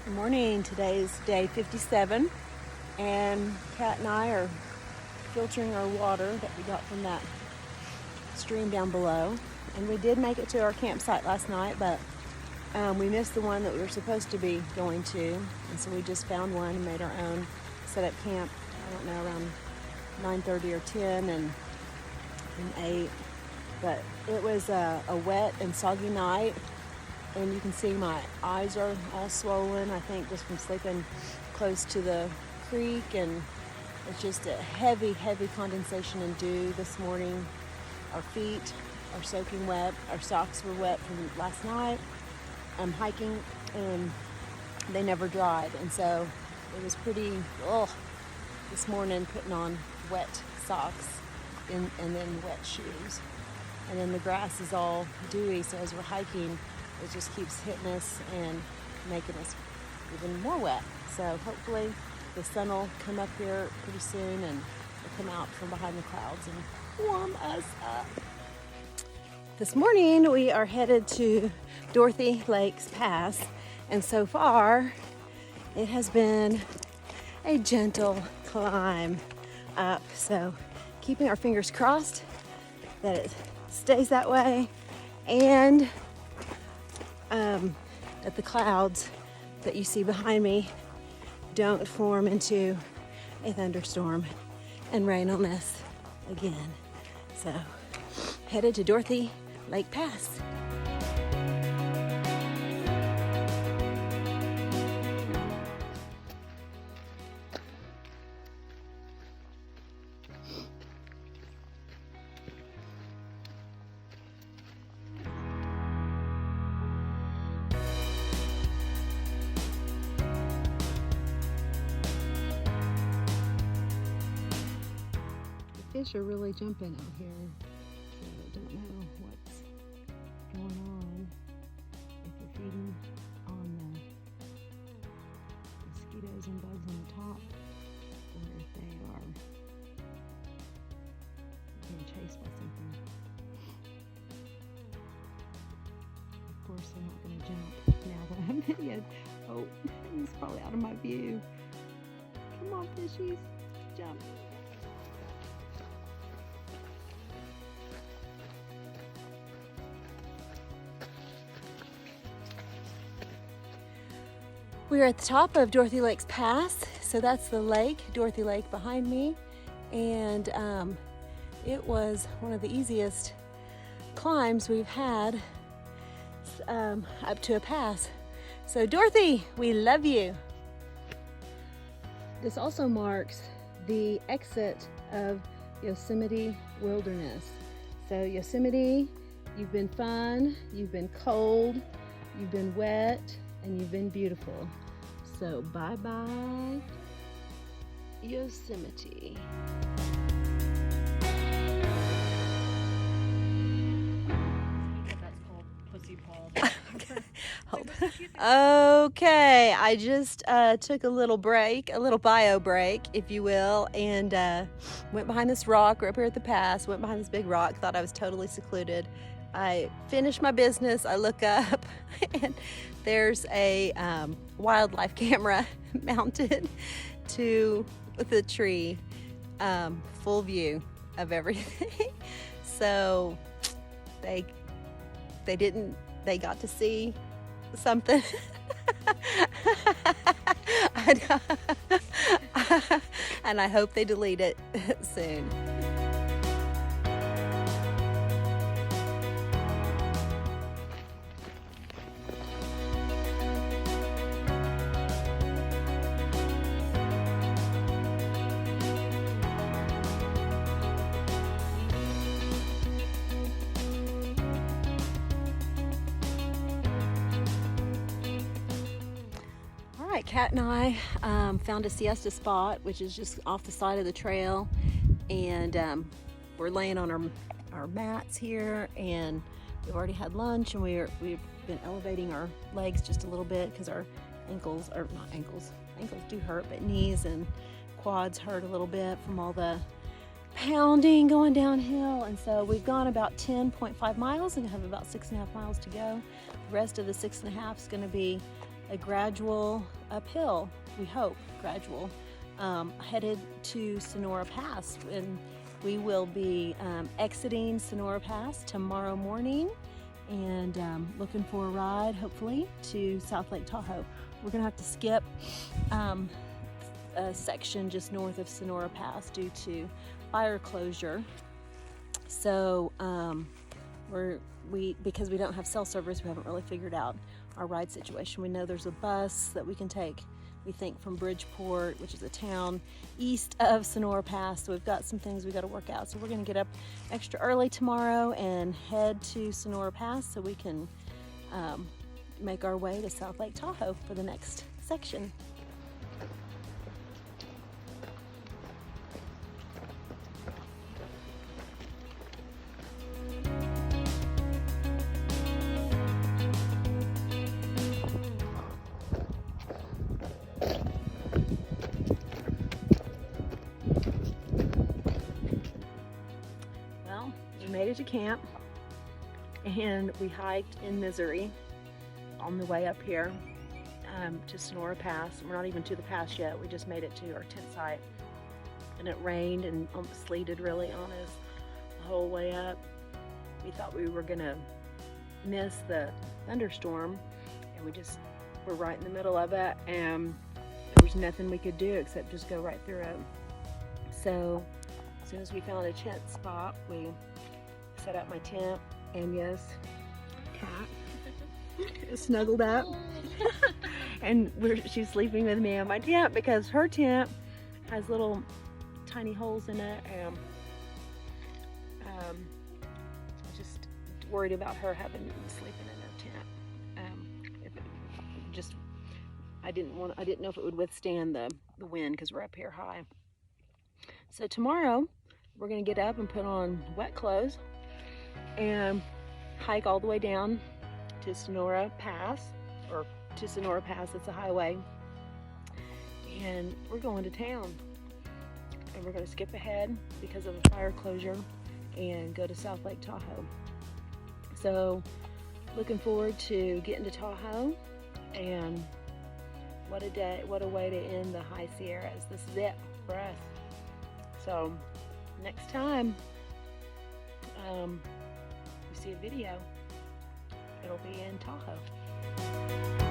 Good morning. Today is day 57, and Kat and I are filtering our water that we got from that stream down below. And we did make it to our campsite last night, but we missed the one that we were supposed to be going to, and so we just found one and made our own, set up camp, I don't know, around 9:30 or 10 and ate. But it was a wet and soggy night, and you can see my eyes are all swollen, I think just from sleeping close to the creek, and it's just a heavy condensation and dew this morning. Our feet are soaking wet, our socks were wet from last night. I'm hiking and they never dried, and so it was pretty this morning putting on wet socks and then wet shoes. And then the grass is all dewy, so as we're hiking, it just keeps hitting us and making us even more wet. So hopefully the sun will come up here pretty soon and it'll come out from behind the clouds and warm us up. This morning we are headed to Dorothy Lake Pass, and so far it has been a gentle climb up, so keeping our fingers crossed that it stays that way, and that the clouds that you see behind me don't form into a thunderstorm and rain on us again. So headed to Dorothy Lake Pass. Fish are really jumping out here, so I don't know what's going on, if they're feeding on the mosquitoes and bugs on the top, or if they are being chased by something. Of course they're not going to jump now that I'm videoed. Oh, he's probably out of my view. Come on, fishies, jump. We're at the top of Dorothy Lake Pass, so that's the lake, Dorothy Lake behind me, and it was one of the easiest climbs we've had up to a pass. So Dorothy, we love you. This also marks the exit of Yosemite Wilderness. So Yosemite, you've been fun, you've been cold, you've been wet, and you've been beautiful. So bye-bye, Yosemite. That's called pussy paw. Hold. Okay, I just took a little break, a little bio break, if you will, and went behind this rock. We're up here at the pass, went behind this big rock, thought I was totally secluded. I finished my business, I look up, and there's a wildlife camera mounted with a tree, full view of everything. So they got to see something. And I hope they delete it soon. Right, Kat and I found a siesta spot, which is just off the side of the trail, and we're laying on our mats here, and we've already had lunch, and we've been elevating our legs just a little bit because our ankles do hurt, but knees and quads hurt a little bit from all the pounding going downhill. And so we've gone about 10.5 miles and have about 6.5 miles to go. The rest of the 6.5 is going to be a gradual uphill, we hope, gradual, headed to Sonora Pass. And we will be exiting Sonora Pass tomorrow morning and looking for a ride, hopefully, to South Lake Tahoe. We're gonna have to skip a section just north of Sonora Pass due to fire closure. So because we don't have cell service, we haven't really figured out our ride situation. We know there's a bus that we can take, we think, from Bridgeport, which is a town east of Sonora Pass. So we've got some things we got to work out. So we're going to get up extra early tomorrow and head to Sonora Pass so we can make our way to South Lake Tahoe for the next section. We made it to camp and we hiked in misery on the way up here to Sonora Pass. We're not even to the pass yet. We just made it to our tent site, and it rained and sleeted really on us the whole way up. We thought we were gonna miss the thunderstorm, and we just were right in the middle of it, and there was nothing we could do except just go right through it. So as soon as we found a tent spot, we set up my tent, and yes, Cat is snuggled up and she's sleeping with me in my tent because her tent has little tiny holes in it, and just worried about her having sleeping in her tent. I didn't know if it would withstand the wind because we're up here high. So tomorrow we're gonna get up and put on wet clothes and hike all the way down to Sonora Pass, or to Sonora Pass, it's a highway, and we're going to town, and we're going to skip ahead because of a fire closure and go to South Lake Tahoe. So looking forward to getting to Tahoe, and what a day, what a way to end the High Sierras. This is it for us. So next time you see a video, it'll be in Tahoe.